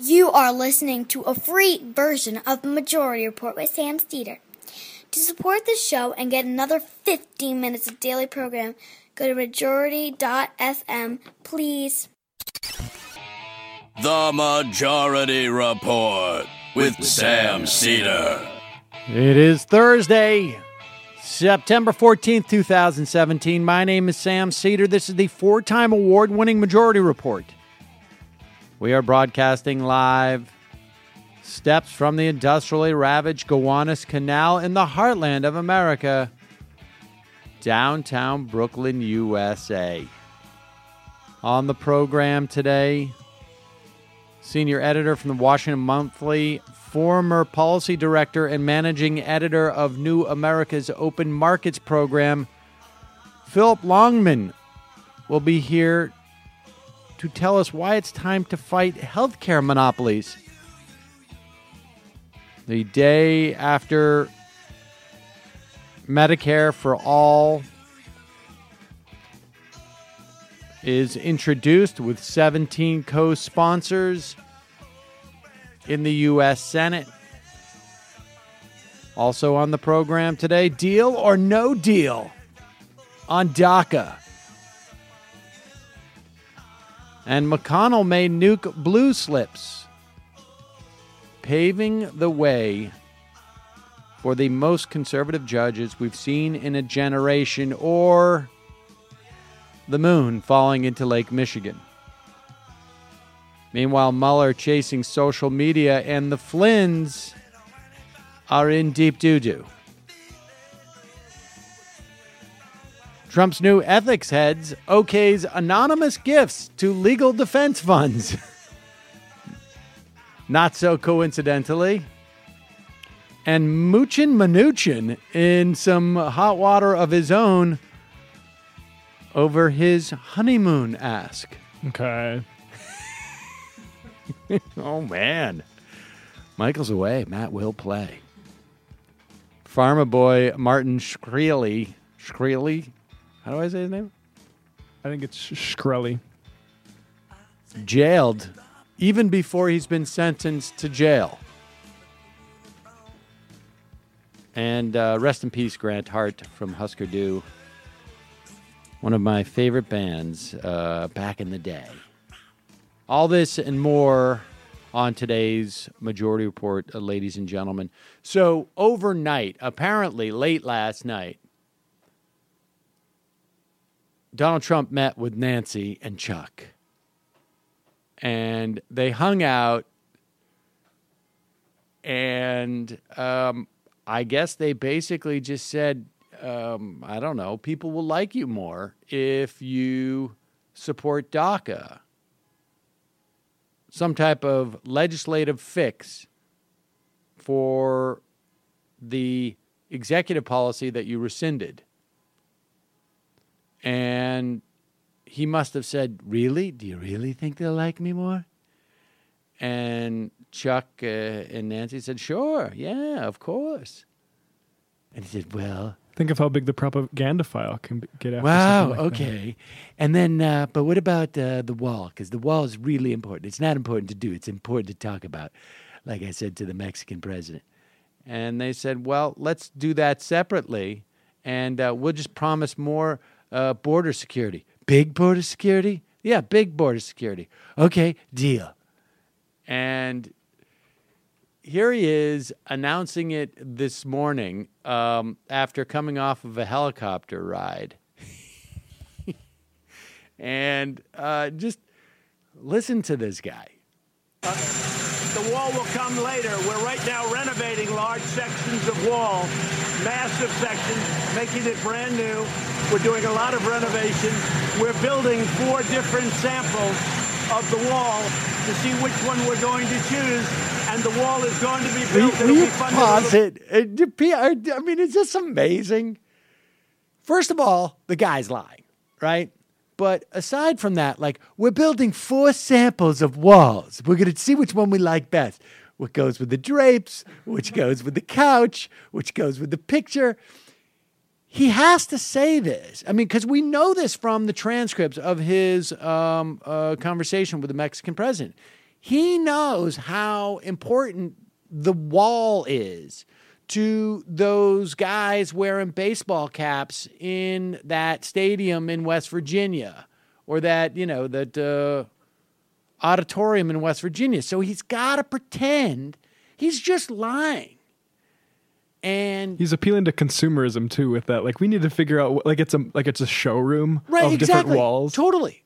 You are listening to a free version of the Majority Report with Sam Steeder. To support the show and get another 15 minutes of daily program, go to majority.fm, please. The Majority Report with Sam Steeder. It is Thursday, September 14th, 2017. My name is Sam Steeder. This is the four-time award-winning Majority Report. We are broadcasting live steps from the industrially ravaged Gowanus Canal in the heartland of America, downtown Brooklyn, USA. On the program today, senior editor from the Washington Monthly, former policy director and managing editor of New America's Open Markets program, Phillip Longman, will be here to tell us why it's time to fight health-care monopolies. The day after Medicare for All is introduced with 17 co-sponsors in the U.S. Senate. Also on the program today, deal or no deal on DACA. And McConnell may nuke blue slips, paving the way for the most conservative judges we've seen in a generation, or the moon falling into Lake Michigan. Meanwhile, Mueller chasing social media, and the Flynns are in deep doo-doo. Trump's new ethics heads okays anonymous gifts to legal defense funds. Not so coincidentally. And Moochin Manuchin in some hot water of his own over his honeymoon ask. Okay. Oh, man. Michael's away. Matt will play. Pharma boy Martin Shkreli. How do I say his name? I think it's Shkreli. Jailed even before he's been sentenced to jail. And rest in peace, Grant Hart from Husker Du. One of my favorite bands back in the day. All this and more on today's Majority Report, ladies and gentlemen. So overnight, apparently late last night, Donald Trump met with Nancy and Chuck. And they hung out. And I guess they basically just said, I don't know, people will like you more if you support DACA. Some type of legislative fix for the executive policy that you rescinded. And he must have said, really? Do you really think they'll like me more? And Chuck and Nancy said, sure, yeah, of course. And he said, well... Think of how big the propaganda file can get after wow, something like okay. that. And then, but what about the wall? Because the wall is really important. It's not important to do. It's important to talk about, like I said to the Mexican president. And they said, well, let's do that separately, and we'll just promise more border security. Big border security? Yeah, big border security. Okay, deal. And here he is announcing it this morning after coming off of a helicopter ride. And just listen to this guy. The wall will come later. We're right now renovating large sections of wall, massive sections, making it brand new. We're doing a lot of renovation. We're building 4 different samples of the wall to see which one we're going to choose, and the wall is going to be built. Will you pause it? I mean, it's just amazing. First of all, the guy's lying, right? But aside from that, like, we're building 4 samples of walls. We're going to see which one we like best. What goes with the drapes, which goes with the couch, which goes with the picture. He has to say this. I mean, because we know this from the transcripts of his conversation with the Mexican president. He knows how important the wall is to those guys wearing baseball caps in that stadium in West Virginia or that, that auditorium in West Virginia. So he's got to pretend he's just lying. And he's appealing to consumerism too with that. Like, we need to figure out it's a showroom of different walls. Totally.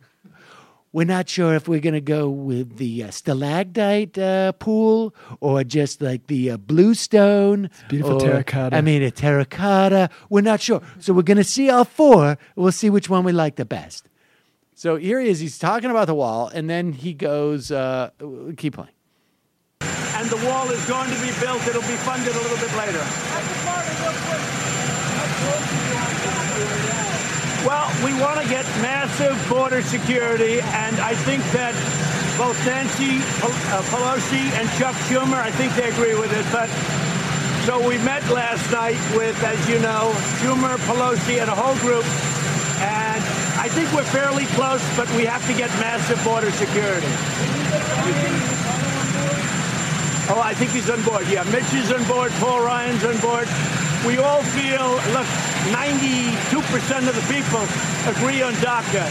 We're not sure if we're going to go with the stalagmite pool or just like the bluestone. It's beautiful terracotta. A terracotta. We're not sure. So we're going to see all four. We'll see which one we like the best. So here he is. He's talking about the wall, and then he goes, keep playing. And the wall is going to be built. It'll be funded a little bit later. Well, we want to get massive border security, and I think that both Nancy Pelosi and Chuck Schumer, I think they agree with it. But so we met last night with, as you know, Schumer, Pelosi, and a whole group, and I think we're fairly close, but we have to get massive border security. Oh, I think he's on board. Yeah, Mitch is on board. Paul Ryan's on board. We all feel, look, 92% of the people agree on DACA.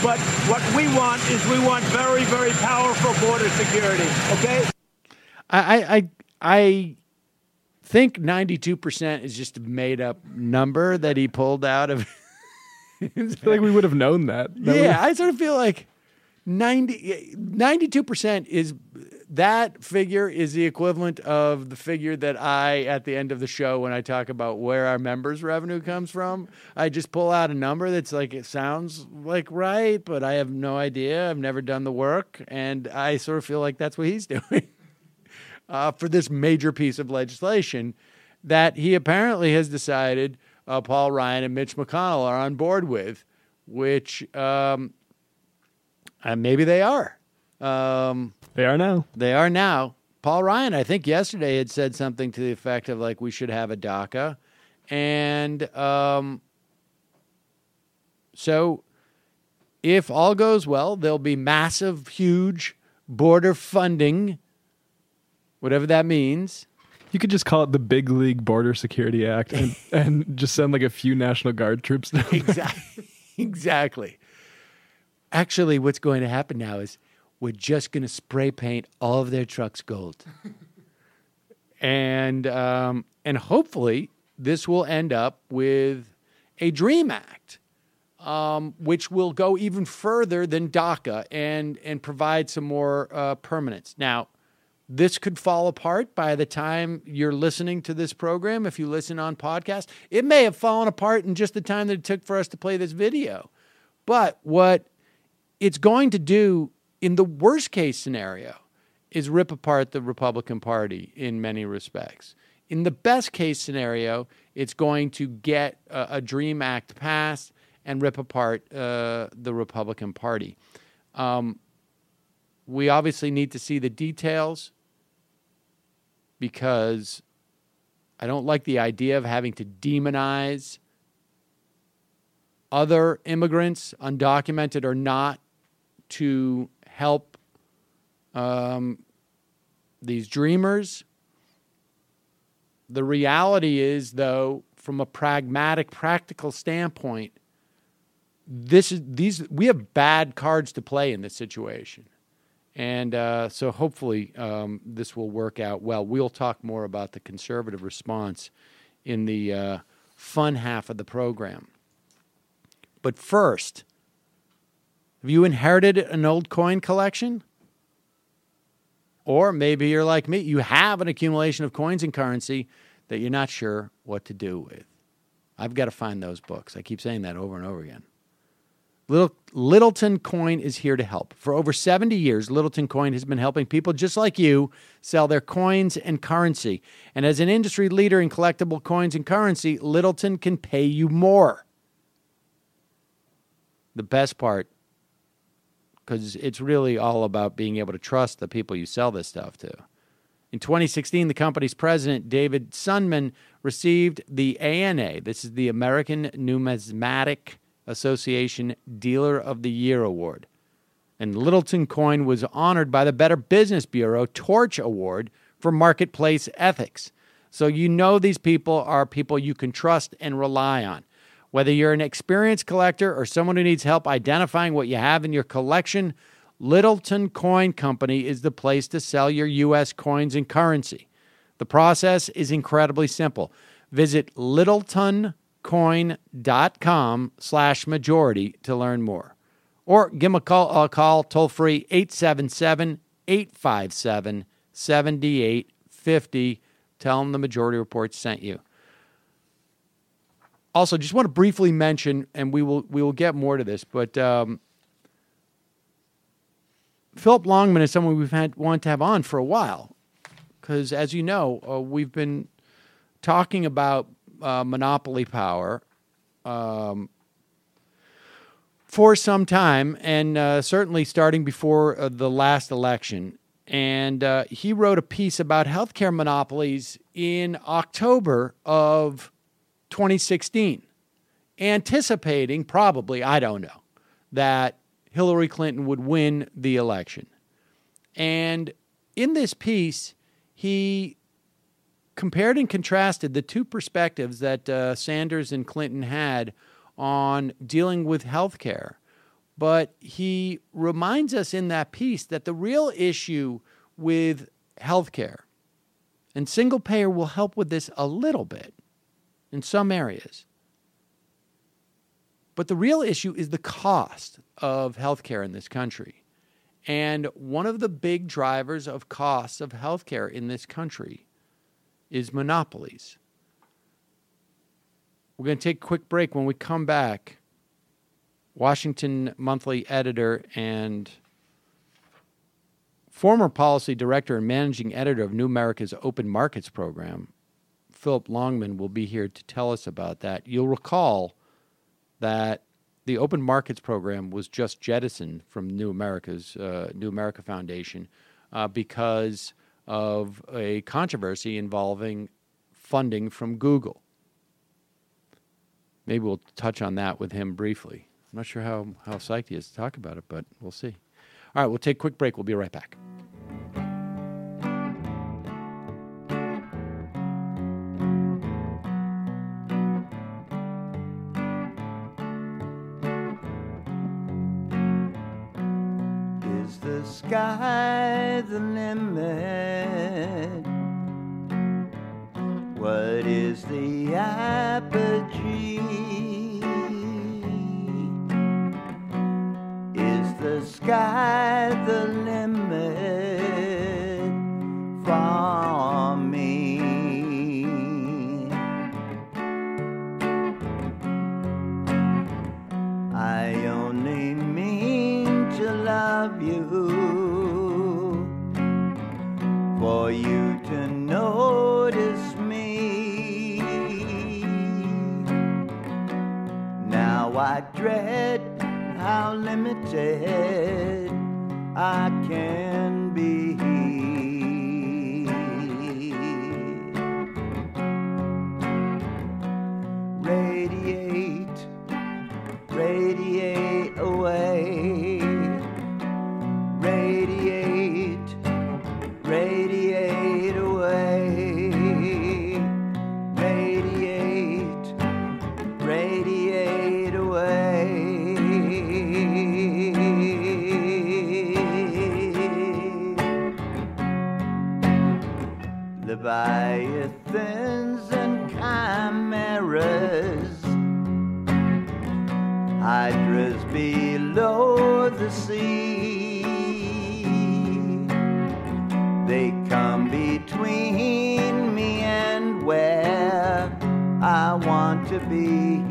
But what we want is very, very powerful border security, okay? I think 92% is just a made-up number that he pulled out of. I feel like we would have known that. I sort of feel like 92% is... That figure is the equivalent of the figure that at the end of the show, when I talk about where our members' revenue comes from, I just pull out a number that's like, it sounds like right, but I have no idea. I've never done the work. And I sort of feel like that's what he's doing for this major piece of legislation that he apparently has decided Paul Ryan and Mitch McConnell are on board with, which maybe they are. They are now. They are now. Paul Ryan, I think yesterday had said something to the effect of like we should have a DACA. And so if all goes well, there'll be massive, huge border funding, whatever that means. You could just call it the Big League Border Security Act and just send like a few National Guard troops down. Exactly. Actually, what's going to happen now is we're just going to spray paint all of their trucks gold. And hopefully this will end up with a DREAM Act, which will go even further than DACA and provide some more permanence. Now, this could fall apart by the time you're listening to this program. If you listen on podcast, it may have fallen apart in just the time that it took for us to play this video. But what it's going to do in the worst case scenario is rip apart the Republican Party in many respects. In the best case scenario, it's going to get a DREAM Act passed and rip apart the Republican Party. We obviously need to see the details because I don't like the idea of having to demonize other immigrants, undocumented or not, to help these dreamers. The reality is, though, from a pragmatic, practical standpoint, we have bad cards to play in this situation. And so hopefully this will work out well. We'll talk more about the conservative response in the fun half of the program. But first, have you inherited an old coin collection? Or maybe you're like me. You have an accumulation of coins and currency that you're not sure what to do with. I've got to find those books. I keep saying that over and over again. Littleton Coin is here to help. For over 70 years, Littleton Coin has been helping people just like you sell their coins and currency. And as an industry leader in collectible coins and currency, Littleton can pay you more. The best part, because it's really all about being able to trust the people you sell this stuff to. In 2016, the company's president, David Sundman, received the ANA, this is the American Numismatic Association Dealer of the Year Award. And Littleton Coin was honored by the Better Business Bureau Torch Award for Marketplace Ethics. So you know these people are people you can trust and rely on. Whether you're an experienced collector or someone who needs help identifying what you have in your collection, Littleton Coin Company is the place to sell your U.S. coins and currency. The process is incredibly simple. Visit littletoncoin.com/majority to learn more. Or give them a call toll-free, 877-857-7850. Tell them the Majority Report sent you. Also, just want to briefly mention, and we will get more to this, but Phillip Longman is someone we've wanted to have on for a while because, as you know, we've been talking about monopoly power for some time, and certainly starting before the last election. And he wrote a piece about healthcare monopolies in October of 2016, anticipating probably, I don't know, that Hillary Clinton would win the election. And in this piece, he compared and contrasted the two perspectives that Sanders and Clinton had on dealing with health care. But he reminds us in that piece that the real issue with health care, and single payer will help with this a little bit in some areas, but the real issue is the cost of healthcare in this country. And one of the big drivers of costs of healthcare in this country is monopolies. We're going to take a quick break. When we come back, Washington Monthly editor and former policy director and managing editor of New America's Open Markets program, Phillip Longman, will be here to tell us about that. You'll recall that the Open Markets program was just jettisoned from New America Foundation because of a controversy involving funding from Google. Maybe we'll touch on that with him briefly. I'm not sure how psyched he is to talk about it, but we'll see. All right, we'll take a quick break. We'll be right back. Is the sky the limit? What is the apogee? Is the sky the limit for me? I only mean to love you, for you to notice me. Now I dread how limited I can be. Radiate, radiate away. Radiate, radiate away. Radiate, radiate away. Leviathans and chimeras, hydras below the sea, they come between me and where I want to be.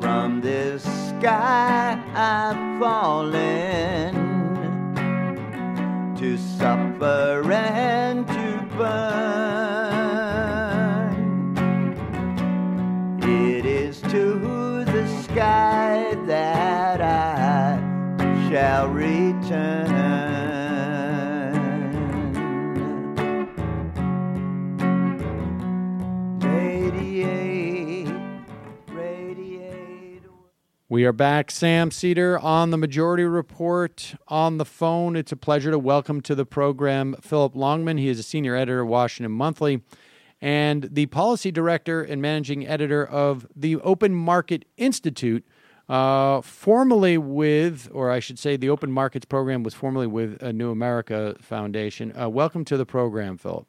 From this sky I've fallen to suffer and to burn. It is to the sky that I shall return. Radiate, We are back. Sam Seder on the Majority Report. On the phone, it's a pleasure to welcome to the program Phillip Longman. He is a senior editor of Washington Monthly and the policy director and managing editor of the Open Market Institute, formerly with, or I should say the Open Markets program was formerly with New America Foundation. Welcome to the program, Phillip.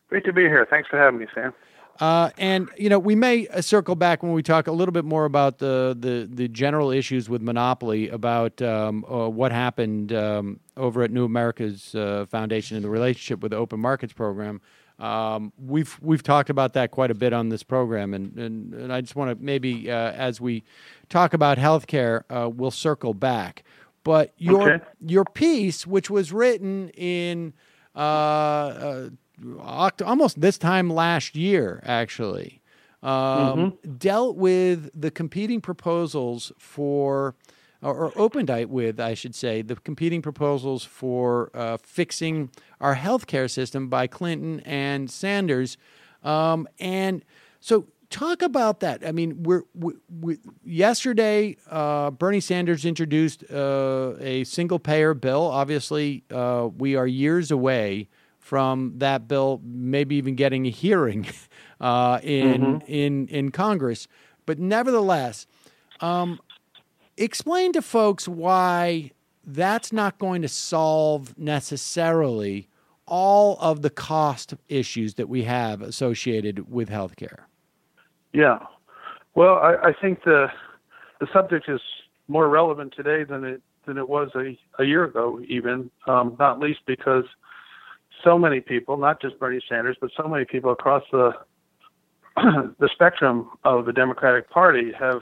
Great to be here. Thanks for having me, Sam. And, we may circle back when we talk a little bit more about the general issues with monopoly, about what happened over at New America's Foundation in the relationship with the Open Markets program. We've talked about that quite a bit on this program, and I just want to maybe as we talk about healthcare, we'll circle back. But your piece, which was written in almost this time last year, actually, dealt with the competing proposals for, or opened with, I should say, the competing proposals for fixing our healthcare system by Clinton and Sanders. And so talk about that. I mean, yesterday, Bernie Sanders introduced a single-payer bill. Obviously, we are years away from that bill, maybe even getting a hearing in Congress. But nevertheless, explain to folks why that's not going to solve necessarily all of the cost issues that we have associated with healthcare. Yeah. Well, I think the subject is more relevant today than it was a year ago, even, not least because so many people, not just Bernie Sanders, but so many people across the spectrum of the Democratic Party have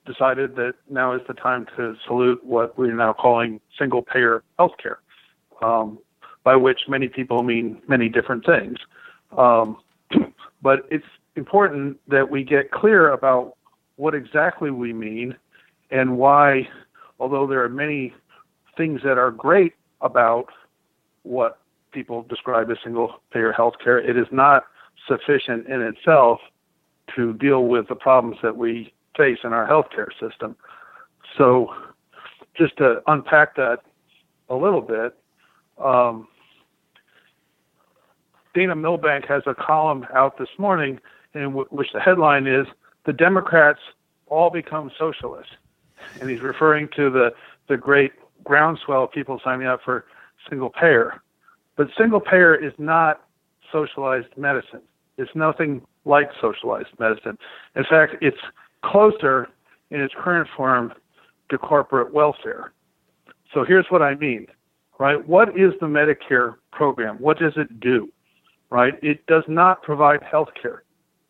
decided that now is the time to salute what we're now calling single-payer healthcare, by which many people mean many different things. But it's important that we get clear about what exactly we mean and why, although there are many things that are great about what people describe as single-payer healthcare, it is not sufficient in itself to deal with the problems that we face in our healthcare system. So just to unpack that a little bit, Dana Milbank has a column out this morning in which the headline is, "The Democrats All Become Socialists." And he's referring to the great groundswell of people signing up for single payer. But single payer is not socialized medicine. It's nothing like socialized medicine. In fact, it's closer in its current form to corporate welfare. So here's what I mean, right? What is the Medicare program? What does it do, right? It does not provide health care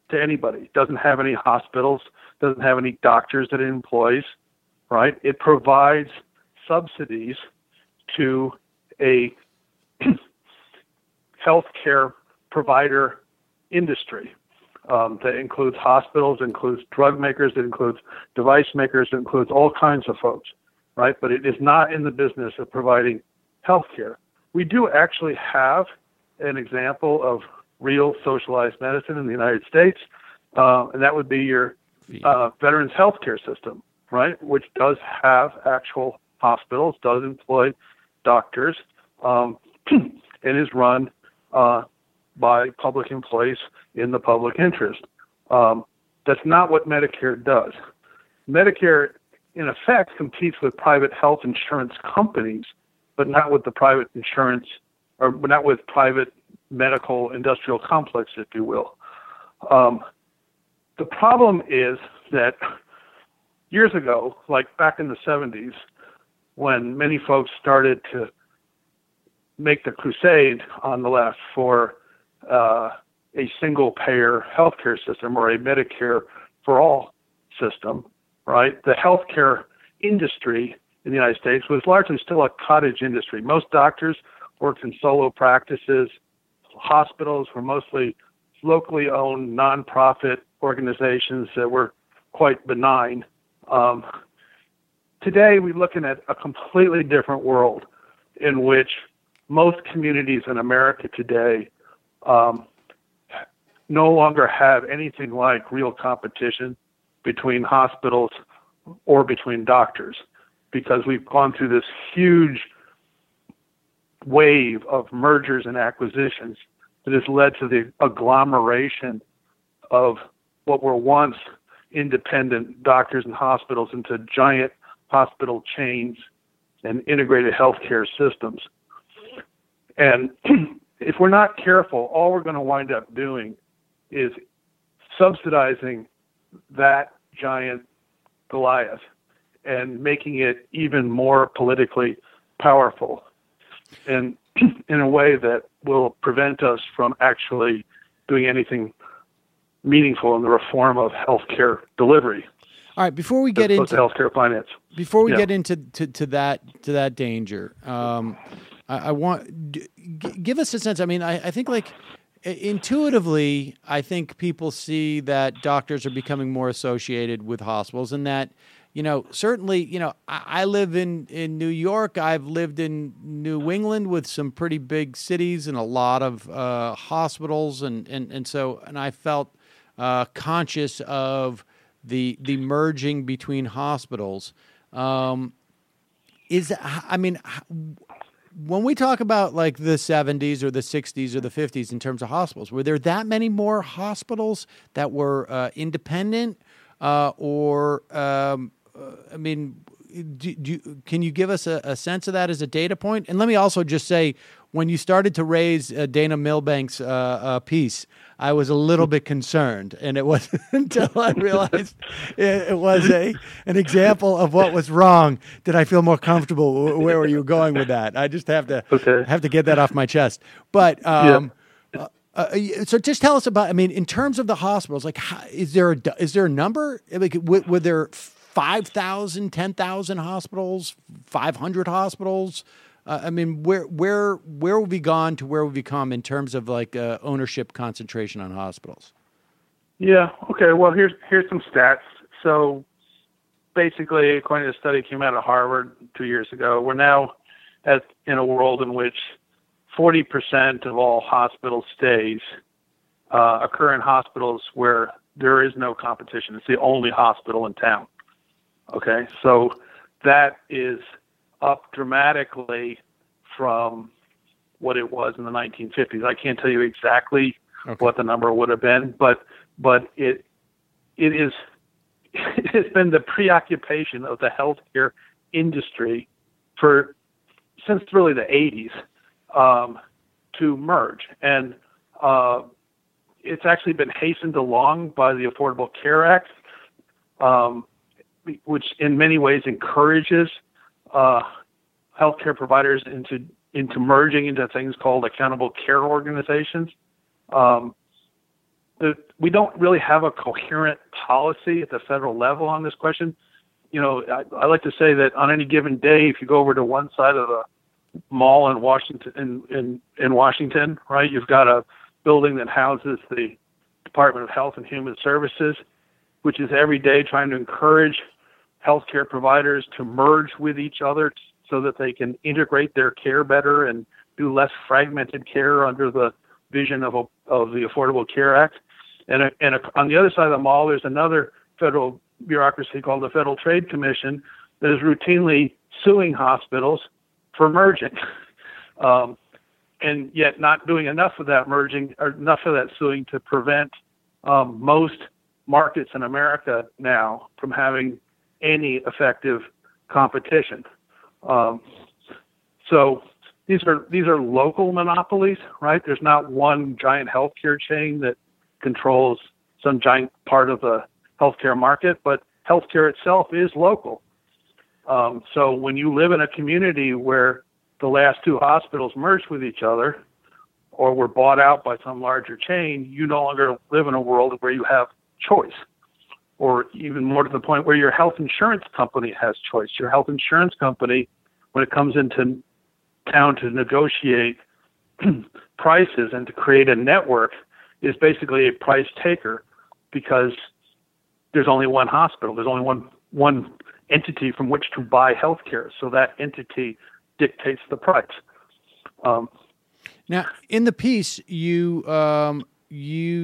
to anybody. It doesn't have any hospitals, doesn't have any doctors that it employs, right? It provides subsidies to a healthcare provider industry that includes hospitals, includes drug makers, it includes device makers, it includes all kinds of folks, right? But it is not in the business of providing healthcare. We do actually have an example of real socialized medicine in the United States, and that would be your veterans healthcare system, right? Which does have actual hospitals, does employ doctors, and is run by public employees in the public interest. That's not what Medicare does. Medicare, in effect, competes with private health insurance companies, but not with the private insurance, or not with private medical industrial complex, if you will. The problem is that years ago, like back in the 70s, when many folks started to make the crusade on the left for a single-payer healthcare system or a Medicare for all system, right? The healthcare industry in the United States was largely still a cottage industry. Most doctors worked in solo practices. Hospitals were mostly locally owned nonprofit organizations that were quite benign. Today, we're looking at a completely different world in which most communities in America today no longer have anything like real competition between hospitals or between doctors, because we've gone through this huge wave of mergers and acquisitions that has led to the agglomeration of what were once independent doctors and hospitals into giant hospital chains and integrated healthcare systems. And if we're not careful, all we're going to wind up doing is subsidizing that giant Goliath and making it even more politically powerful, and in a way that will prevent us from actually doing anything meaningful in the reform of healthcare delivery. All right, before we get into healthcare finance, get into that danger, I want give us a sense. I mean, I think like intuitively, I think people see that doctors are becoming more associated with hospitals, and that, you know, certainly, you know, I live in New York. I've lived in New England with some pretty big cities and a lot of hospitals, and so I felt conscious of the merging between hospitals. When we talk about like the 70s or the 60s or the 50s in terms of hospitals, were there that many more hospitals that were independent, can you give us a sense of that as a data point? And let me also just say, when you started to raise Dana Milbank's piece, I was a little bit concerned, and it wasn't until I realized it was an example of what was wrong did I feel more comfortable where were you going with that. I just have to get that off my chest. But so just tell us about, I mean, in terms of the hospitals, like, is there a number? Like, were there 5,000, 10,000 hospitals, 500 hospitals? I mean, where have we gone to where have we come in terms of like ownership concentration on hospitals? Yeah. Okay. Well, here's some stats. So basically, according to a study that came out of Harvard 2 years ago, we're now in a world in which 40% of all hospital stays occur in hospitals where there is no competition. It's the only hospital in town. Okay. So that is up dramatically from what it was in the 1950s. I can't tell you exactly what the number would have been, but it has been the preoccupation of the healthcare industry since really the 80s to merge, and it's actually been hastened along by the Affordable Care Act, which in many ways encourages healthcare providers into merging into things called accountable care organizations. We don't really have a coherent policy at the federal level on this question. You know, I like to say that on any given day, if you go over to one side of the mall in Washington, in Washington, right, you've got a building that houses the Department of Health and Human Services, which is every day trying to encourage healthcare providers to merge with each other so that they can integrate their care better and do less fragmented care under the vision of the Affordable Care Act. And on the other side of the mall, there's another federal bureaucracy called the Federal Trade Commission that is routinely suing hospitals for merging, and yet not doing enough of that merging or enough of that suing to prevent most markets in America now from having any effective competition. So these are local monopolies, right? There's not one giant healthcare chain that controls some giant part of the healthcare market, but healthcare itself is local. So when you live in a community where the last two hospitals merged with each other or were bought out by some larger chain, you no longer live in a world where you have choice, or even more to the point where your health insurance company has choice. Your health insurance company, when it comes into town to negotiate prices and to create a network, is basically a price taker because there's only one hospital. There's only one entity from which to buy healthcare. So that entity dictates the price. Now, in the piece, you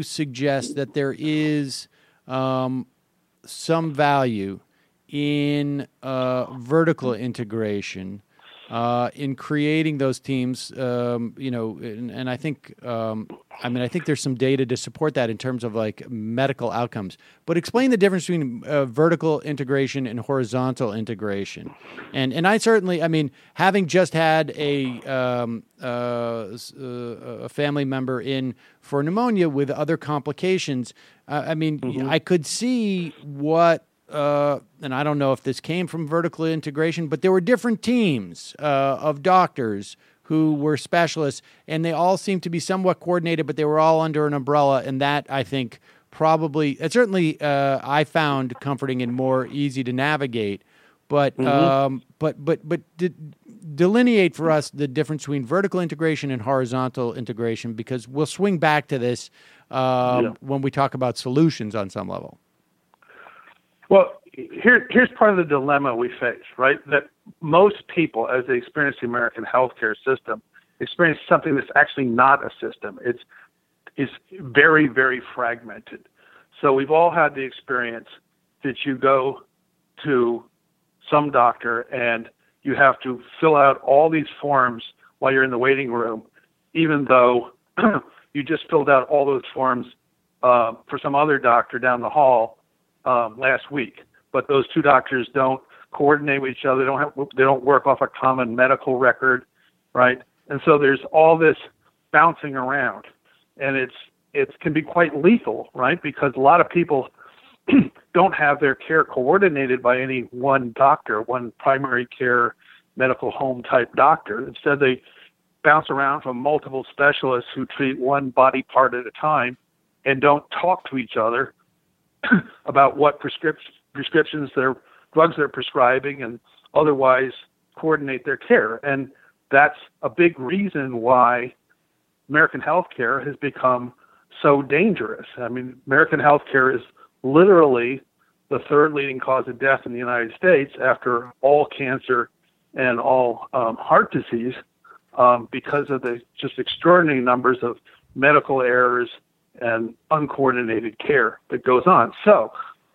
suggest that there is some value in vertical integration, in creating those teams, and I think, I think there's some data to support that in terms of like medical outcomes. But explain the difference between vertical integration and horizontal integration. And I certainly, having just had a family member in for pneumonia with other complications, I could see what. And I don't know if this came from vertical integration, but there were different teams of doctors who were specialists, and they all seemed to be somewhat coordinated, but they were all under an umbrella, and that, I think, certainly I found comforting and more easy to navigate. But delineate for us the difference between vertical integration and horizontal integration, because we'll swing back to this when we talk about solutions on some level. Well, here's part of the dilemma we face, right? That most people, as they experience the American healthcare system, experience something that's actually not a system. It's very, very fragmented. So we've all had the experience that you go to some doctor and you have to fill out all these forms while you're in the waiting room, even though you just filled out all those forms for some other doctor down the hall last week, but those two doctors don't coordinate with each other. They don't work off a common medical record, right? And so there's all this bouncing around, and it can be quite lethal, right? Because a lot of people don't have their care coordinated by any one doctor, one primary care medical home type doctor. Instead, they bounce around from multiple specialists who treat one body part at a time and don't talk to each other about what prescriptions, their drugs they're prescribing, and otherwise coordinate their care. And that's a big reason why American healthcare has become so dangerous. American healthcare is literally the third leading cause of death in the United States after all cancer and all heart disease, because of the just extraordinary numbers of medical errors and uncoordinated care that goes on. So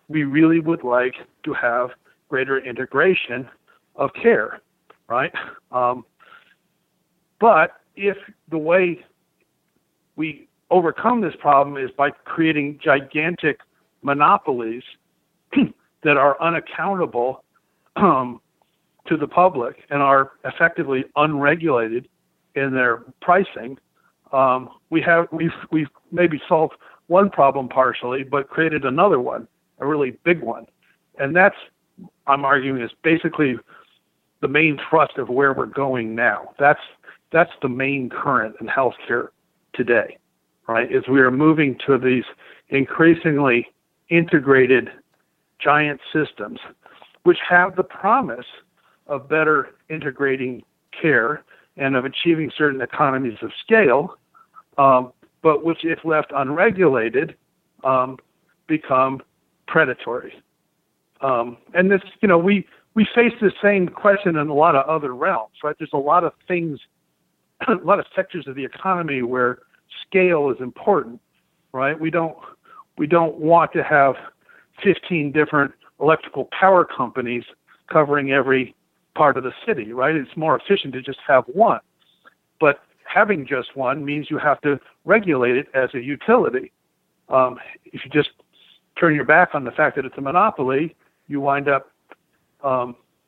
we really would like to have greater integration of care, right? But if the way we overcome this problem is by creating gigantic monopolies that are unaccountable to the public and are effectively unregulated in their pricing, we've maybe solved one problem partially, but created another one, a really big one. And that's, I'm arguing, is basically the main thrust of where we're going now. That's the main current in healthcare today, right? Is we are moving to these increasingly integrated giant systems, which have the promise of better integrating care and of achieving certain economies of scale, but which, if left unregulated, become predatory. And this, we face the same question in a lot of other realms, right? There's a lot of things, a lot of sectors of the economy where scale is important, right? We don't want to have 15 different electrical power companies covering every part of the city, right? It's more efficient to just have one. But having just one means you have to regulate it as a utility. If you just turn your back on the fact that it's a monopoly, you wind up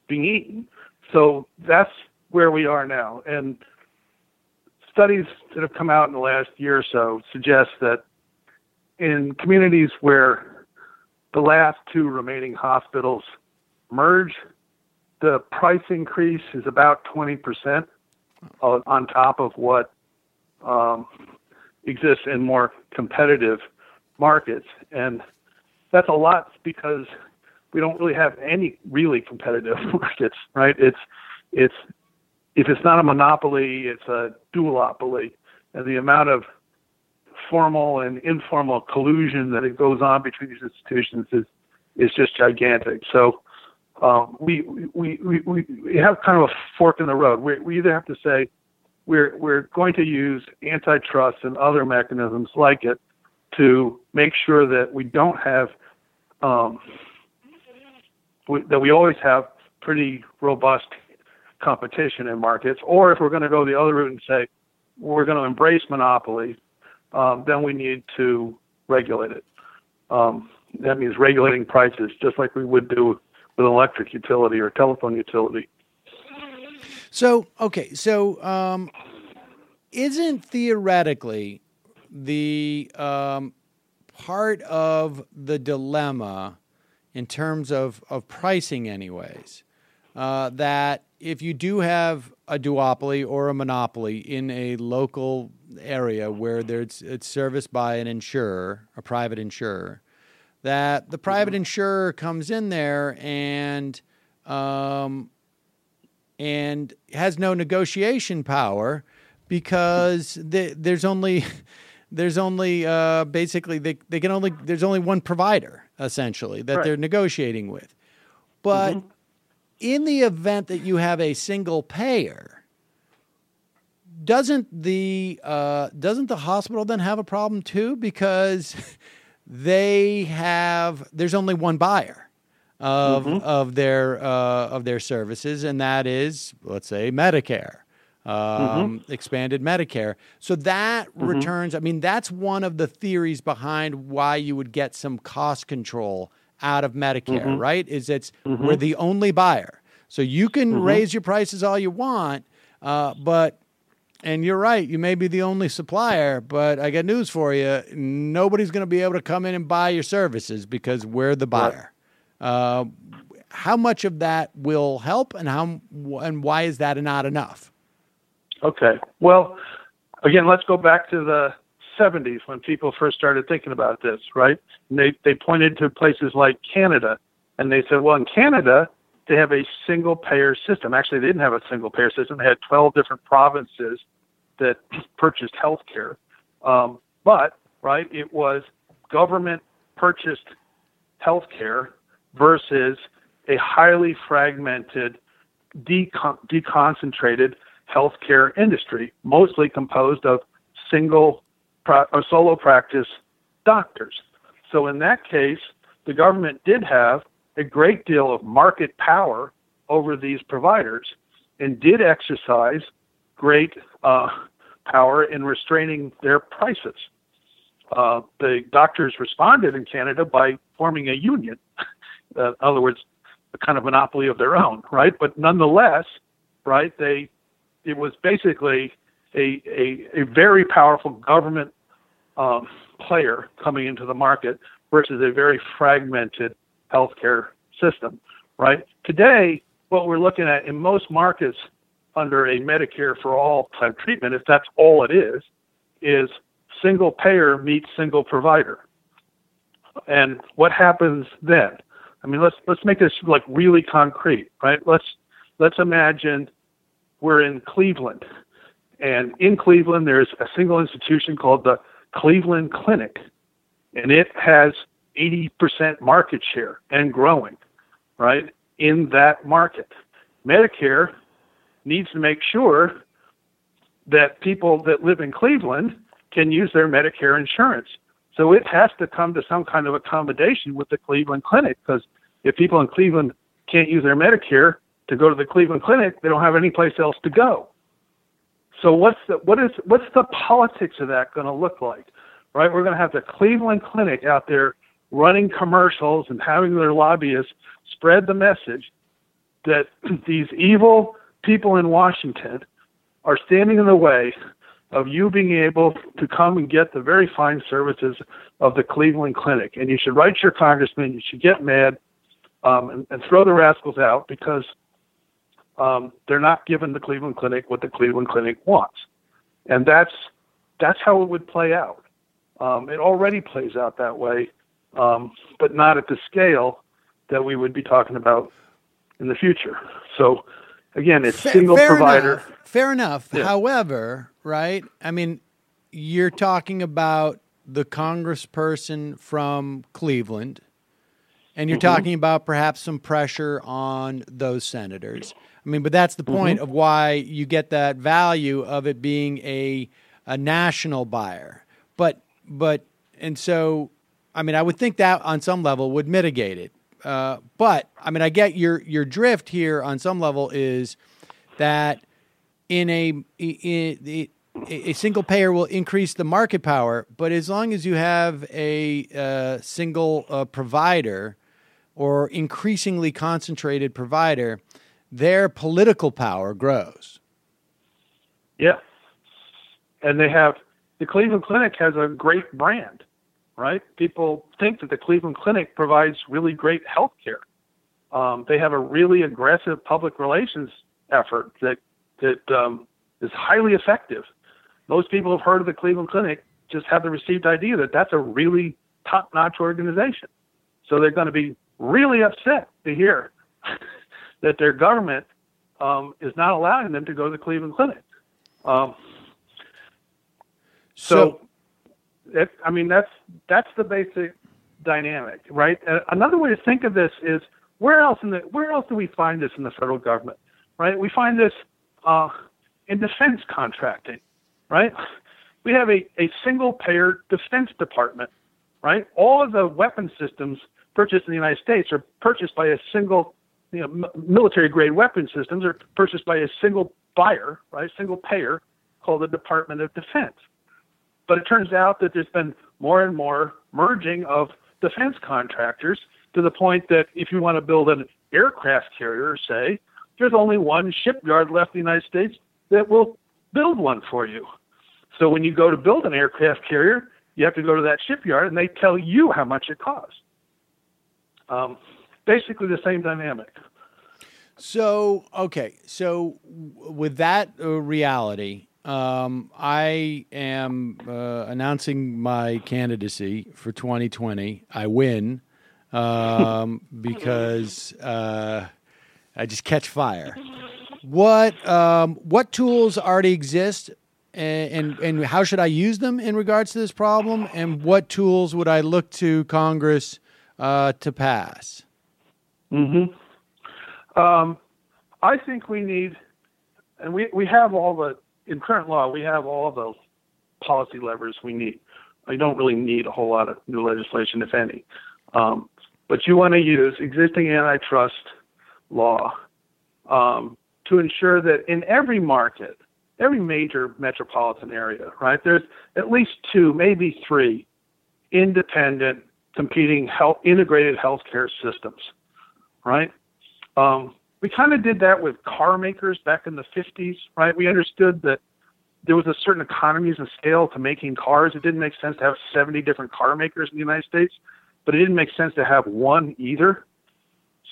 being eaten. So that's where we are now. And studies that have come out in the last year or so suggest that in communities where the last two remaining hospitals merge, the price increase is about 20% on top of what exists in more competitive markets. And that's a lot because we don't really have any really competitive markets, right? If it's not a monopoly, it's a duopoly. And the amount of formal and informal collusion that it goes on between these institutions is just gigantic. So we have kind of a fork in the road. We either have to say we're going to use antitrust and other mechanisms like it to make sure that we don't have we always have pretty robust competition in markets, or if we're going to go the other route and say we're going to embrace monopoly, then we need to regulate it. That means regulating prices, just like we would do with an electric utility or telephone utility. So, isn't theoretically the part of the dilemma in terms of pricing anyways, that if you do have a duopoly or a monopoly in a local area where it's serviced by an insurer, a private insurer, that the private insurer comes in there and has no negotiation power because there's only basically there's only one provider essentially that they're negotiating with. But in the event that you have a single payer, doesn't the hospital then have a problem too, because there's only one buyer of their services, and that is, let's say, Medicare, expanded Medicare. So that returns. I mean, that's one of the theories behind why you would get some cost control out of Medicare, right? Is we're the only buyer, so you can raise your prices all you want, but. And you're right, you may be the only supplier, but I got news for you. Nobody's going to be able to come in and buy your services because we're the buyer. Right. How much of that will help, and why is that not enough? Okay. Well, again, let's go back to the 70s when people first started thinking about this, right? And they pointed to places like Canada, and they said, well, in Canada, they have a single-payer system. Actually, they didn't have a single-payer system. They had 12 different provinces that purchased health care. But it was government-purchased health care versus a highly fragmented, deconcentrated healthcare industry, mostly composed of solo practice doctors. So in that case, the government did have a great deal of market power over these providers and did exercise great power in restraining their prices. The doctors responded in Canada by forming a union, in other words, a kind of monopoly of their own, right? But nonetheless, it was basically a very powerful government player coming into the market versus a very fragmented healthcare system, right? Today, what we're looking at in most markets under a Medicare for all type treatment, if that's all it is single payer meets single provider. And what happens then? I mean, let's make this like really concrete, right? Let's imagine we're in Cleveland, and in Cleveland there's a single institution called the Cleveland Clinic, and it has 80% market share and growing, right, in that market. Medicare needs to make sure that people that live in Cleveland can use their Medicare insurance. So it has to come to some kind of accommodation with the Cleveland Clinic, because if people in Cleveland can't use their Medicare to go to the Cleveland Clinic, they don't have any place else to go. So what's the politics of that going to look like, right? We're going to have the Cleveland Clinic out there running commercials and having their lobbyists spread the message that these evil people in Washington are standing in the way of you being able to come and get the very fine services of the Cleveland Clinic. And you should write your congressman, you should get mad and throw the rascals out because they're not giving the Cleveland Clinic what the Cleveland Clinic wants. And that's how it would play out. It already plays out that way, but not at the scale that we would be talking about in the future. So, again, it's single provider. Fair enough. Yeah. However, right, I mean, you're talking about the congressperson from Cleveland, and you're talking about perhaps some pressure on those senators. I mean, but that's the point of why you get that value of it being a national buyer. But and so, I mean, I would think that on some level would mitigate it. But I mean, I get your drift here on some level is that in a single payer will increase the market power, but as long as you have a single provider or increasingly concentrated provider, their political power grows. Yeah. And the Cleveland Clinic has a great brand, right? People think that the Cleveland Clinic provides really great health care. They have a really aggressive public relations effort that is highly effective. Most people have heard of the Cleveland Clinic, just have the received idea that that's a really top-notch organization. So they're going to be really upset to hear that their government is not allowing them to go to the Cleveland Clinic. That's the basic dynamic, right? Another way to think of this is where else do we find this in the federal government, right? We find this in defense contracting, right? We have a single-payer defense department, right? All of the weapon systems purchased in the United States are purchased by a single, military-grade weapon systems are purchased by a single buyer, right? Single payer called the Department of Defense. But it turns out that there's been more and more merging of defense contractors to the point that if you want to build an aircraft carrier, say, there's only one shipyard left in the United States that will build one for you. So when you go to build an aircraft carrier, you have to go to that shipyard and they tell you how much it costs. Basically the same dynamic. So, okay. So with that reality, I am announcing my candidacy for 2020. I win because I just catch fire. What tools already exist, and how should I use them in regards to this problem? And what tools would I look to Congress to pass? Mm-hmm. I think we need, and we have all the, in current law, we have all of those policy levers we need. We don't really need a whole lot of new legislation, if any. But you want to use existing antitrust law to ensure that in every market, every major metropolitan area, right, there's at least 2, maybe 3 independent, competing integrated healthcare systems, right? We kind of did that with car makers back in the 50s, right? We understood that there was a certain economies of scale to making cars. It didn't make sense to have 70 different car makers in the United States, but it didn't make sense to have one either.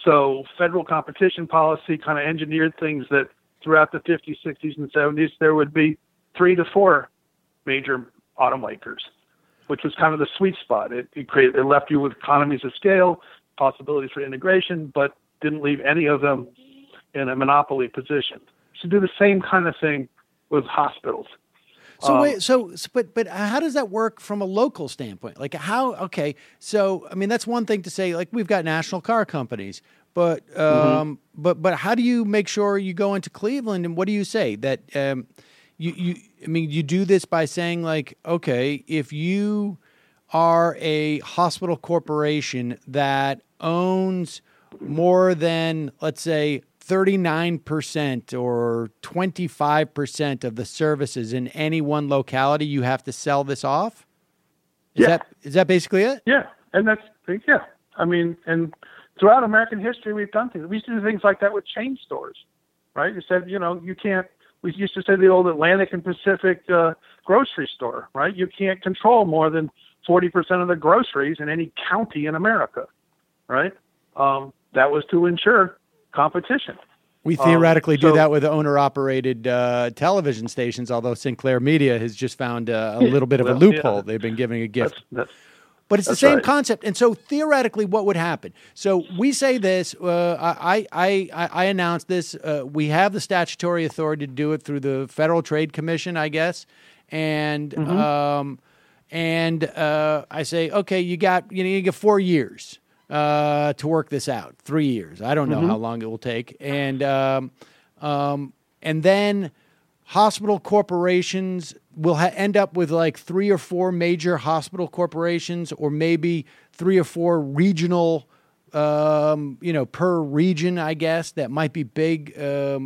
So federal competition policy kind of engineered things that throughout the 50s, 60s, and 70s, there would be 3 to 4 major automakers, which was kind of the sweet spot. It left you with economies of scale, possibilities for integration, but didn't leave any of them in a monopoly position. So do the same kind of thing with hospitals. But how does that work from a local standpoint? Like okay, so, I mean, that's one thing to say, like, we've got national car companies, but how do you make sure you go into Cleveland, and what do you say? That, you do this by saying, like, okay, if you are a hospital corporation that owns more than, let's say, 39% or 25% of the services in any one locality, you have to sell this off? Is that basically it? Yeah. And I mean, and throughout American history, we've done things. We used to do things like that with chain stores, right? You said, you can't, we used to say the old Atlantic and Pacific grocery store, right? You can't control more than 40% of the groceries in any county in America, right? That was to ensure competition. We theoretically do that with owner-operated television stations, although Sinclair Media has just found a little bit of a loophole. Yeah. They've been giving a gift. But it's the same concept. And so theoretically, what would happen? So we say this, I announced this, we have the statutory authority to do it through the Federal Trade Commission, I guess. And I say, okay, you get 4 years. To work this out, 3 years. I don't know how long it will take. And then hospital corporations will end up with like 3 or 4 major hospital corporations, or maybe 3 or 4 regional per region, I guess, that might be big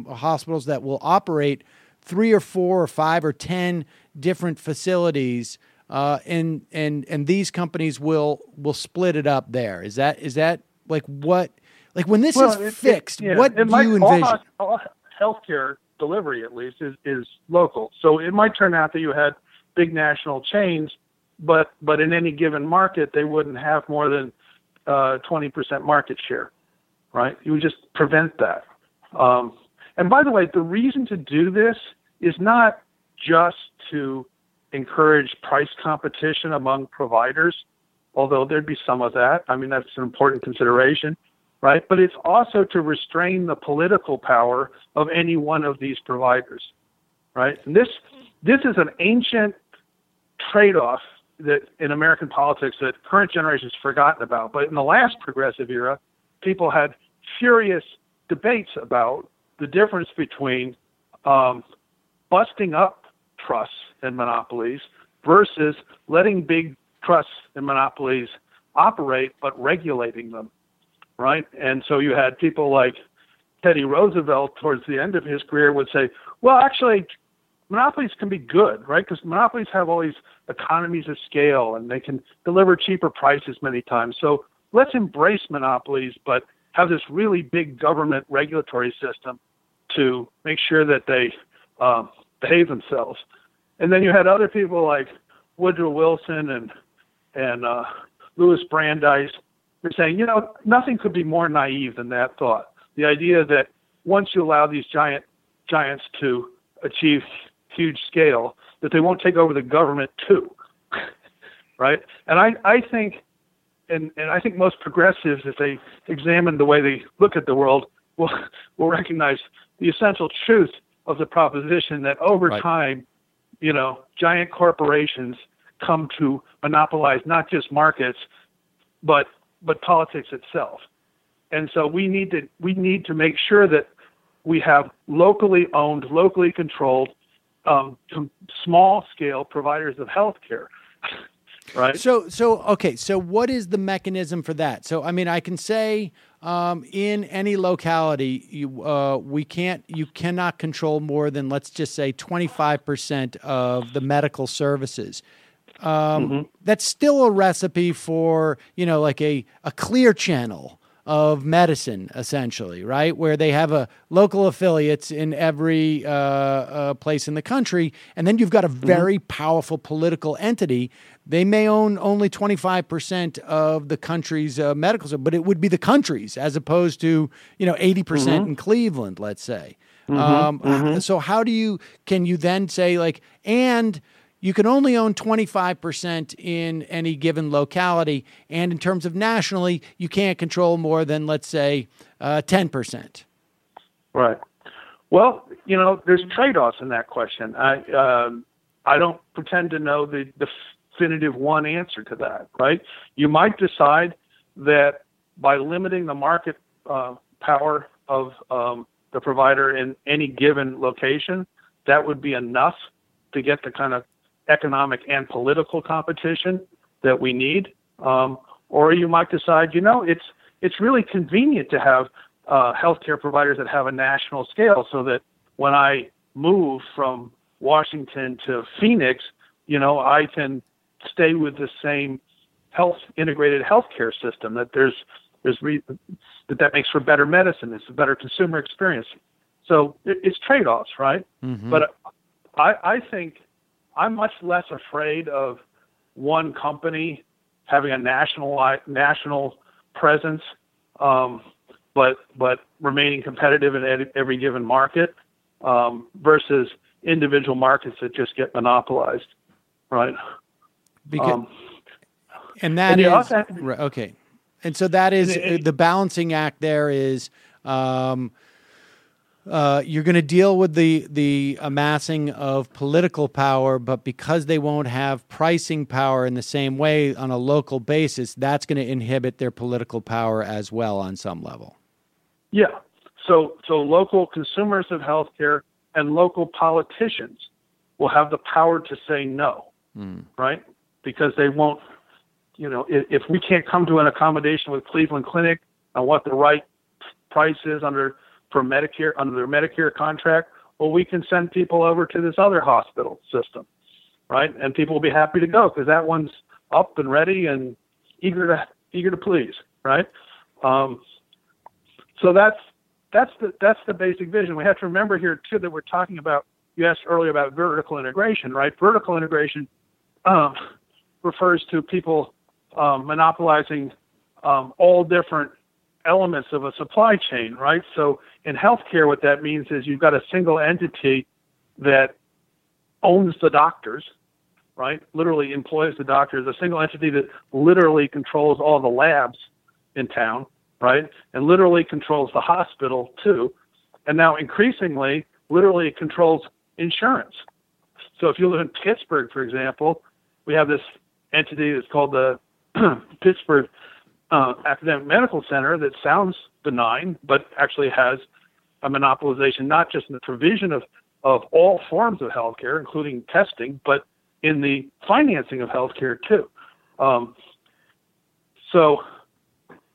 hospitals that will operate 3 or 4 or 5 or 10 different facilities, and these companies will split it up there. Is that like what? Like when this is fixed, what do you envision? All healthcare delivery, at least, is local. So it might turn out that you had big national chains, but in any given market, they wouldn't have more than 20% market share, right? You would just prevent that. And by the way, the reason to do this is not just to encourage price competition among providers, although there'd be some of that. I mean, that's an important consideration, right? But it's also to restrain the political power of any one of these providers, right? And this is an ancient trade-off that in American politics that current generations forgotten about. But in the last progressive era, people had furious debates about the difference between busting up trusts and monopolies versus letting big trusts and monopolies operate but regulating them, right? And so you had people like Teddy Roosevelt towards the end of his career would say, well, actually, monopolies can be good, right? Because monopolies have all these economies of scale and they can deliver cheaper prices many times. So let's embrace monopolies, but have this really big government regulatory system to make sure that they behave themselves. And then you had other people like Woodrow Wilson and Louis Brandeis were saying, nothing could be more naive than that thought. The idea that once you allow these giants to achieve huge scale, that they won't take over the government too, right? And I think, and I think most progressives, if they examine the way they look at the world, will recognize the essential truth of the proposition that over time, giant corporations come to monopolize not just markets, but politics itself. And so we need to make sure that we have locally owned, locally controlled, small scale providers of healthcare. Right. So what is the mechanism for that? So, I mean, I can say in any locality, you cannot control more than, let's just say, 25% of the medical services. That's still a recipe for, like a clear channel of medicine, essentially, right? Where they have a local affiliates in every place in the country, and then you've got a very powerful political entity. They may own only 25% of the country's medical, but it would be the country's as opposed to 80% in Cleveland, let's say. So how can you then say and you can only own 25% in any given locality, and in terms of nationally, you can't control more than, let's say, 10%. Right. Well, there's trade-offs in that question. I don't pretend to know the definitive one answer to that, right? You might decide that by limiting the market power of the provider in any given location, that would be enough to get the kind of economic and political competition that we need, or you might decide, it's really convenient to have healthcare providers that have a national scale, so that when I move from Washington to Phoenix, I can stay with the same integrated healthcare system. That that makes for better medicine. It's a better consumer experience. So it's trade-offs, right? But I think I'm much less afraid of one company having a national presence, but remaining competitive in every given market, versus individual markets that just get monopolized, right? Okay. And so that is the balancing act. There is. You're going to deal with the amassing of political power, but because they won't have pricing power in the same way on a local basis, that's going to inhibit their political power as well on some level. Yeah. So local consumers of healthcare and local politicians will have the power to say no, right? Because they won't, if we can't come to an accommodation with Cleveland Clinic on what the right price is for Medicare, under their Medicare contract, well, we can send people over to this other hospital system, right? And people will be happy to go because that one's up and ready and eager to please, right? So that's the basic vision. We have to remember here too that we're talking about. You asked earlier about vertical integration, right? Vertical integration refers to people monopolizing all different elements of a supply chain, right? So in healthcare, what that means is you've got a single entity that owns the doctors, right? Literally employs the doctors, a single entity that literally controls all the labs in town, right? And literally controls the hospital too. And now increasingly, literally controls insurance. So if you live in Pittsburgh, for example, we have this entity that's called the Pittsburgh Academic Medical Center that sounds benign, but actually has a monopolization, not just in the provision of all forms of healthcare, including testing, but in the financing of healthcare too. So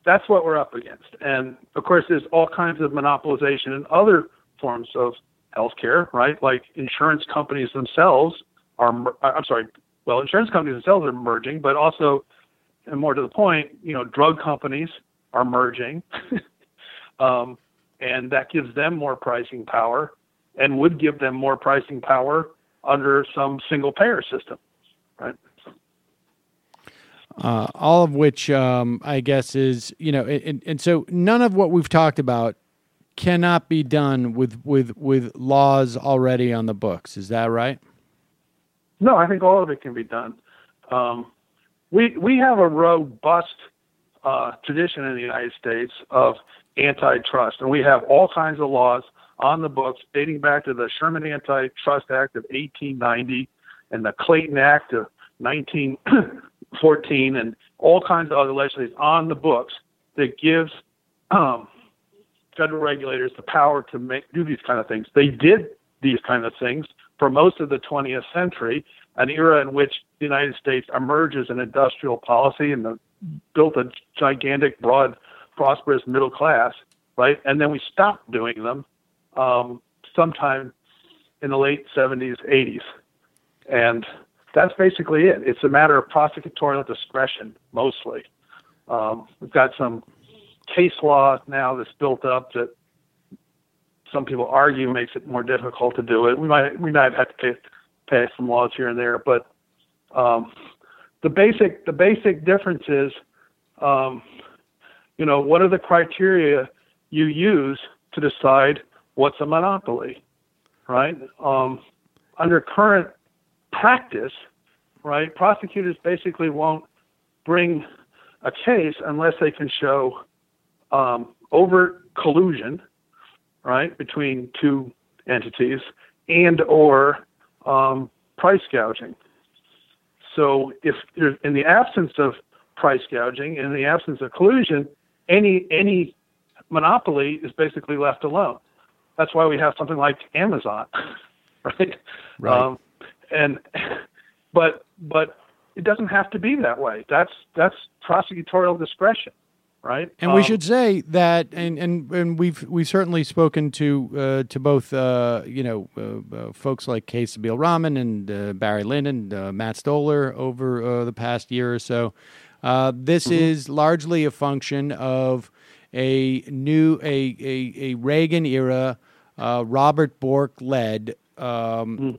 that's what we're up against. And of course, there's all kinds of monopolization in other forms of healthcare, right? Like insurance companies themselves insurance companies themselves are merging, but also, and more to the point, drug companies are merging, and that gives them more pricing power and would give them more pricing power under some single payer system, right? All of which, I guess, is, and so none of what we've talked about cannot be done with laws already on the books. Is that right? No, I think all of it can be done. We have a robust tradition in the United States of antitrust, and we have all kinds of laws on the books dating back to the Sherman Antitrust Act of 1890 and the Clayton Act of 1914 and all kinds of other legislation on the books that gives federal regulators the power to do these kind of things. They did these kind of things for most of the 20th century, an era in which the United States emerges in industrial policy and built a gigantic, broad, prosperous middle class, right? And then we stopped doing them sometime in the late 70s, 80s. And that's basically it. It's a matter of prosecutorial discretion, mostly. We've got some case law now that's built up that some people argue makes it more difficult to do it. We might have to pass some laws here and there, but the basic difference is, what are the criteria you use to decide what's a monopoly, right? Under current practice, right, prosecutors basically won't bring a case unless they can show overt collusion, right, between two entities and or price gouging. So if there's, in the absence of price gouging, in the absence of collusion, any monopoly is basically left alone. That's why we have something like Amazon, right? Right. But it doesn't have to be that way. That's prosecutorial discretion, right? And we should say that, and we've certainly spoken to both folks like K. Sabeel Rahman and Barry Lynn and Matt Stoller over the past year or so. This is largely a function of a Reagan era, Robert Bork led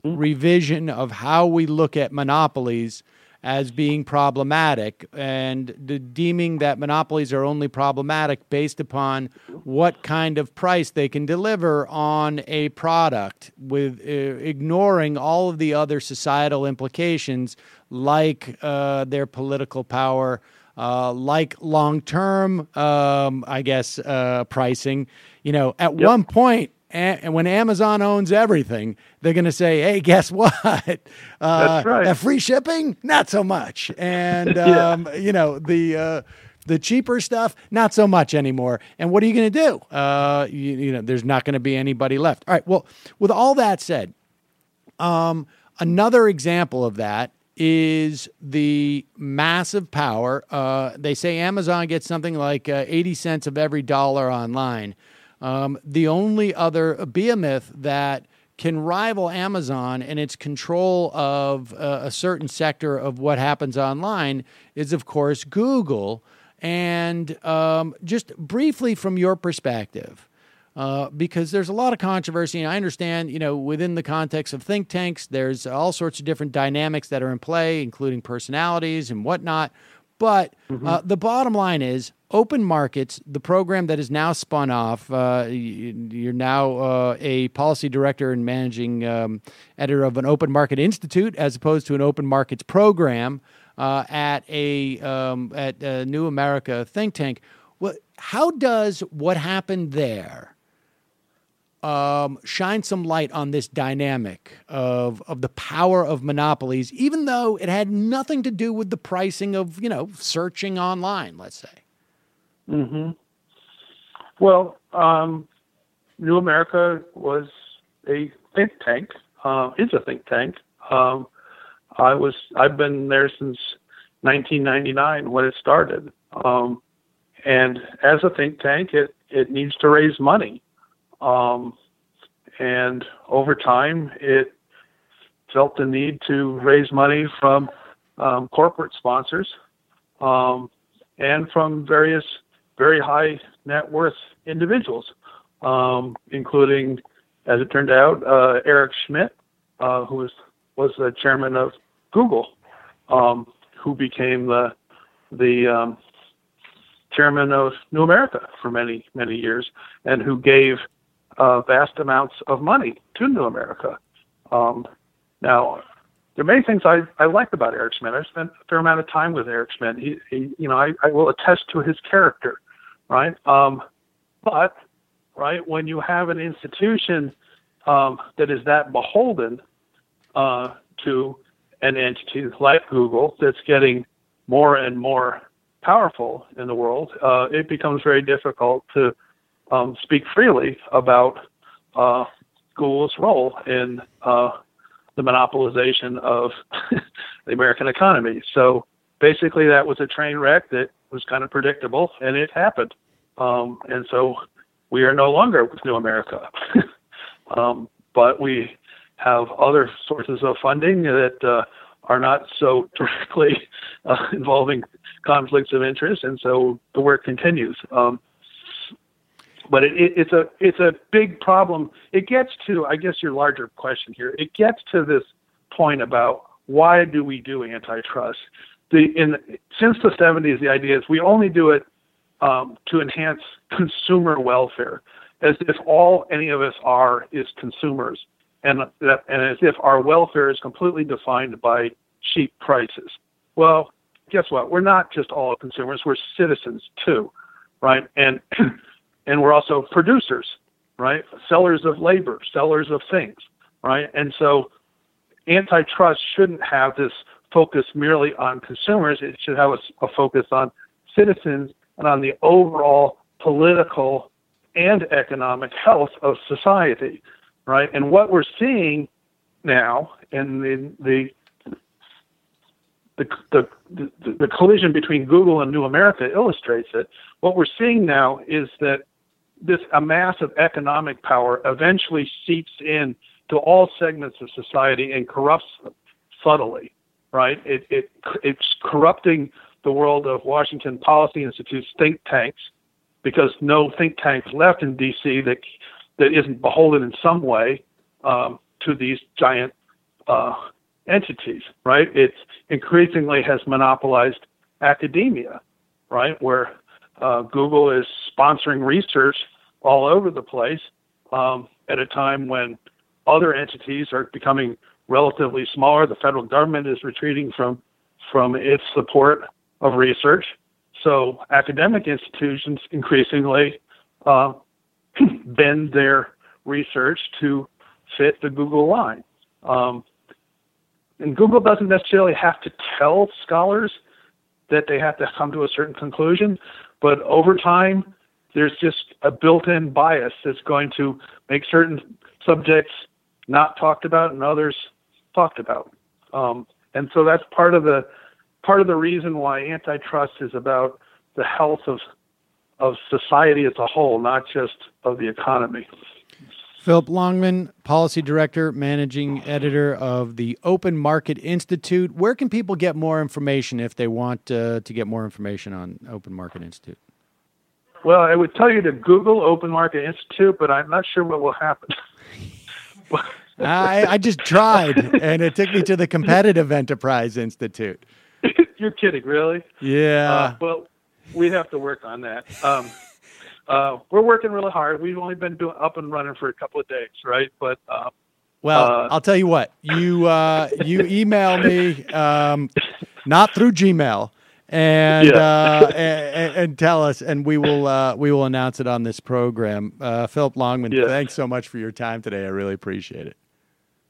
revision of how we look at monopolies as being problematic, and deeming that monopolies are only problematic based upon what kind of price they can deliver on a product, with ignoring all of the other societal implications, like their political power, like long-term, pricing. At one point, and when Amazon owns everything, they're going to say, "Hey, guess what? That's right. That free shipping, not so much, and the cheaper stuff, not so much anymore." And what are you going to do? There's not going to be anybody left. All right. Well, with all that said, another example of that is the massive power. They say Amazon gets something like 80 cents of every dollar online. The only other behemoth that can rival Amazon in its control of a certain sector of what happens online is, of course, Google. And just briefly from your perspective, because there's a lot of controversy, and I understand, within the context of think tanks, there's all sorts of different dynamics that are in play, including personalities and whatnot. But the bottom line is Open Markets, the program that is now spun off. You're now a policy director and managing editor of an Open Market Institute as opposed to an Open Markets program at a New America think tank. Well, how does what happened there shine some light on this dynamic of the power of monopolies, even though it had nothing to do with the pricing of, searching online, let's say? Mm-hmm. Well, New America was a think tank, is a think tank. I've been there since 1999 when it started. And as a think tank, it needs to raise money. And over time, it felt the need to raise money from corporate sponsors and from various very high net worth individuals, including, as it turned out, Eric Schmidt, who was the chairman of Google, who became the chairman of New America for many, many years, and who gave vast amounts of money to New America. Now, there are many things I like about Eric Schmidt. I've spent a fair amount of time with Eric Schmidt. I will attest to his character, right? But when you have an institution that is that beholden to an entity like Google that's getting more and more powerful in the world, it becomes very difficult to speak freely about Google's role in the monopolization of the American economy. So basically that was a train wreck that was kind of predictable, and it happened. And so we are no longer with New America. But we have other sources of funding that are not so directly involving conflicts of interest, and so the work continues. But it's a big problem. It gets to, I guess, your larger question here. It gets to this point about why do we do antitrust? Since the 70s, the idea is we only do it to enhance consumer welfare, as if all any of us are is consumers, and as if our welfare is completely defined by cheap prices. Well, guess what? We're not just all consumers. We're citizens too, right? And we're also producers, right? Sellers of labor, sellers of things, right? And so antitrust shouldn't have this focus merely on consumers. It should have a focus on citizens and on the overall political and economic health of society, right? And what we're seeing now in the collision between Google and New America illustrates it. What we're seeing now is that this amass of economic power eventually seeps in to all segments of society and corrupts them subtly, right? It's corrupting the world of Washington Policy Institute's think tanks, because no think tank left in D.C. that isn't beholden in some way to these giant entities, right? It increasingly has monopolized academia, right, where Google is sponsoring research all over the place at a time when other entities are becoming relatively smaller. The federal government is retreating from its support of research. So academic institutions increasingly bend their research to fit the Google line. And Google doesn't necessarily have to tell scholars that they have to come to a certain conclusion, but over time, there's just a built-in bias that's going to make certain subjects not talked about and others talked about. And so that's part of the reason why antitrust is about the health of society as a whole, not just of the economy. Phillip Longman, Policy Director, Managing Editor of the Open Market Institute. Where can people get more information if they want to get more information on Open Market Institute? Well, I would tell you to Google Open Market Institute, but I'm not sure what will happen. I just tried, and it took me to the Competitive Enterprise Institute. You're kidding, really? Yeah. Well, we'd have to work on that. We're working really hard. We've only been up and running for a couple of days, right? But I'll tell you what. You email me, not through Gmail, and tell us, and we will announce it on this program. Phillip Longman, thanks so much for your time today. I really appreciate it.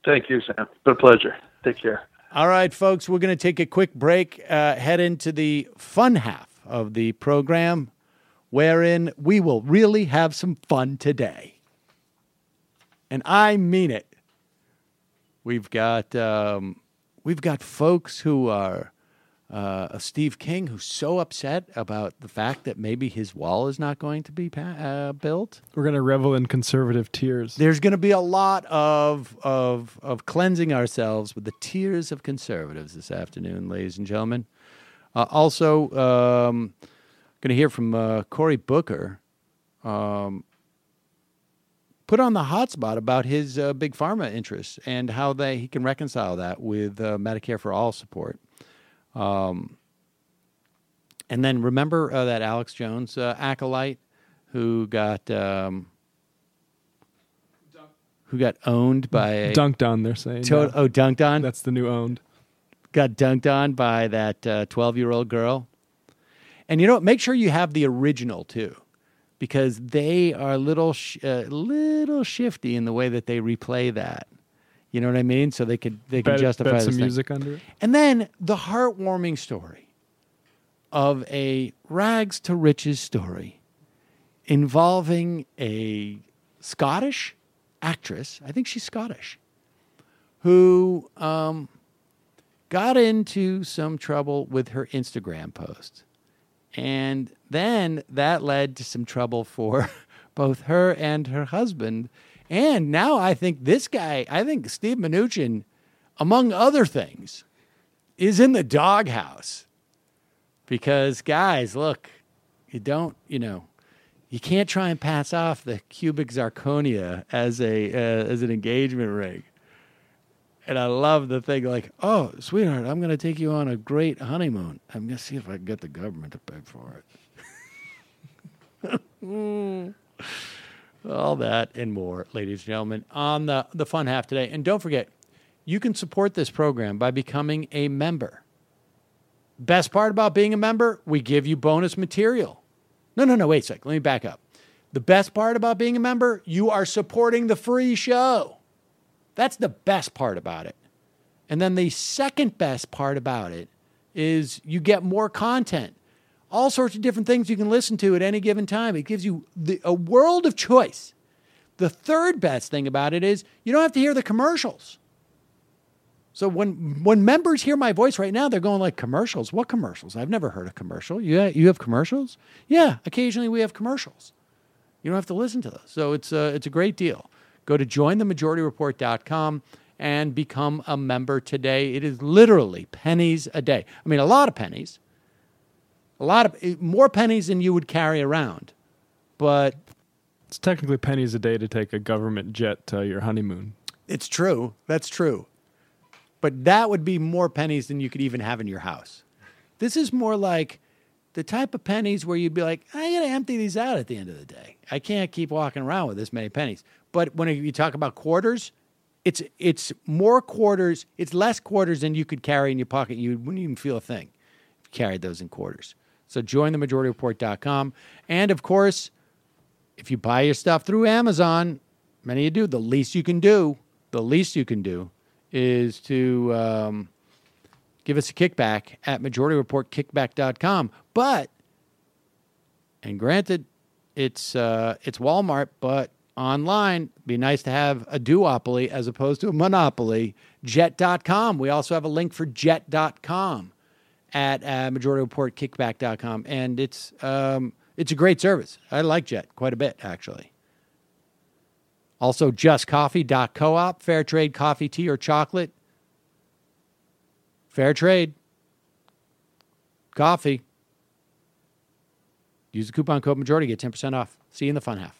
Thank you, Sam. It's been a pleasure. Take care. All right, folks, we're going to take a quick break, head into the fun half of the program, wherein we will really have some fun today. And I mean it. We've got folks who are Steve King, who's so upset about the fact that maybe his wall is not going to be built. We're going to revel in conservative tears. There's going to be a lot of cleansing ourselves with the tears of conservatives this afternoon, ladies and gentlemen. Also, going to hear from Cory Booker, put on the hot spot about his big pharma interests and how he can reconcile that with Medicare for All support. And then remember that Alex Jones acolyte who got owned by dunked on. They're saying dunked on. That's the new owned. Got dunked on by that 12-year-old girl. And you know what? Make sure you have the original too, because they are little shifty in the way that they replay that. You know what I mean? So they can justify some this music thing. under it. And then the heartwarming story of a rags to riches story involving a Scottish actress, I think she's Scottish, who got into some trouble with her Instagram post. And then that led to some trouble for both her and her husband. And now I think Steve Mnuchin, among other things, is in the doghouse. Because, guys, look, you can't try and pass off the cubic zirconia as an engagement ring. And I love the thing like, oh, sweetheart, I'm going to take you on a great honeymoon. I'm going to see if I can get the government to pay for it. All that and more, ladies and gentlemen, on the fun half today. And don't forget, you can support this program by becoming a member. Best part about being a member, we give you bonus material. No, wait a sec. Let me back up. The best part about being a member, you are supporting the free show. That's the best part about it. And then the second best part about it is you get more content. All sorts of different things you can listen to at any given time. It gives you a world of choice. The third best thing about it is you don't have to hear the commercials. So when members hear my voice right now, they're going like, commercials? What commercials? I've never heard a commercial. You have commercials? Yeah, occasionally we have commercials. You don't have to listen to those. So it's a great deal. Go to jointhemajorityreport.com and become a member today. It is literally pennies a day. I mean, a lot of pennies. More pennies than you would carry around. But it's technically pennies a day to take a government jet to your honeymoon. It's true. That's true. But that would be more pennies than you could even have in your house. This is more like the type of pennies where you'd be like, I got to empty these out at the end of the day. I can't keep walking around with this many pennies. But when you talk about quarters, it's more quarters. It's less quarters than you could carry in your pocket. You wouldn't even feel a thing if you carried those in quarters. So jointhemajorityreport.com. And, of course, if you buy your stuff through Amazon, many of you do, the least you can do is to give us a kickback at majorityreportkickback.com. But, and granted, it's Walmart, but online. Be nice to have a duopoly as opposed to a monopoly. Jet.com. We also have a link for Jet.com at MajorityReportKickback.com. And it's a great service. I like Jet quite a bit, actually. Also, JustCoffee.coop. Fair trade coffee, tea, or chocolate. Fair trade. Coffee. Use the coupon code Majority, get 10% off. See you in the fun half.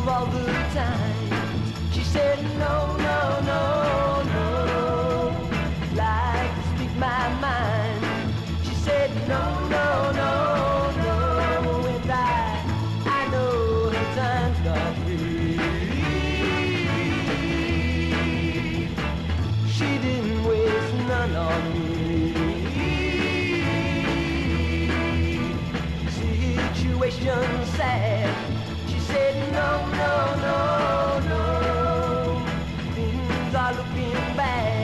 All the time, she said no, no, no, no. Like to speak my mind. She said no, no, no, no. And I know her time's not free. She didn't waste none on me. Situation sad. She said no, no, no, no. Things are looking bad.